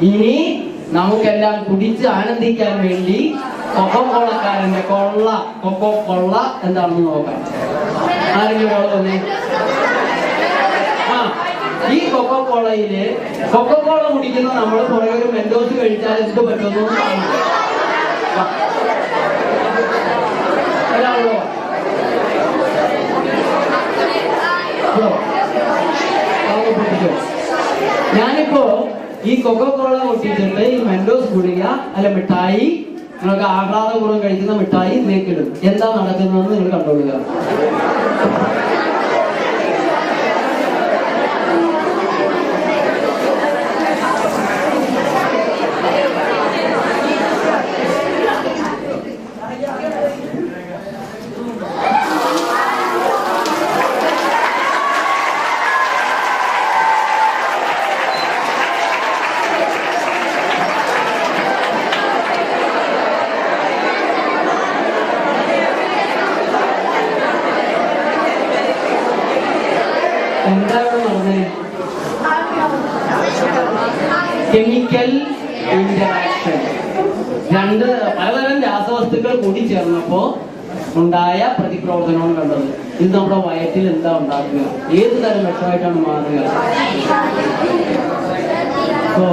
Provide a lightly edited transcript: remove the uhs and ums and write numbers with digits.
ഇനി നമുക്കെല്ലാം കുടിച്ച് ആനന്ദിക്കാൻ വേണ്ടി കൊക്കോളക്കാരന്റെ കൊള്ള എന്താണെന്ന് നോക്കാം. ആരെങ്കിലും കോള വന്നേ. ഈ കൊക്കോളയില് കൊക്കോള കുടിക്കുന്ന നമ്മൾ കുറെ ഒരു മെൻഡോസ് കഴിച്ചാൽ എന്ത് പറ്റുന്നു ഞാനിപ്പോ ഈ കൊക്കോള പൊട്ടിച്ചിട്ട് ഈ മെൻഡോസ് കുടിക്കുക അല്ല മിഠായി നിങ്ങൾക്ക് ആഹ്ലാദപൂർവ്വം കഴിക്കുന്ന മിഠായി ഇതിലേക്കിടും. എന്താ നടക്കുന്നതെന്ന് നിങ്ങൾ കണ്ടുകൊള്ളുക. എന്താണ് പറഞ്ഞത്? Chemical interaction. പലതരം രാസവസ്തുക്കൾ കൂടി ചേർന്നപ്പോ ഉണ്ടായ പ്രതിപ്രവർത്തനമാണ് കണ്ടത്. ഇത് നമ്മുടെ വയറ്റിൽ എന്താ ഉണ്ടാക്കുക, ഏത് തരം വിഷമായിട്ടാണ് മാറുക? അപ്പോ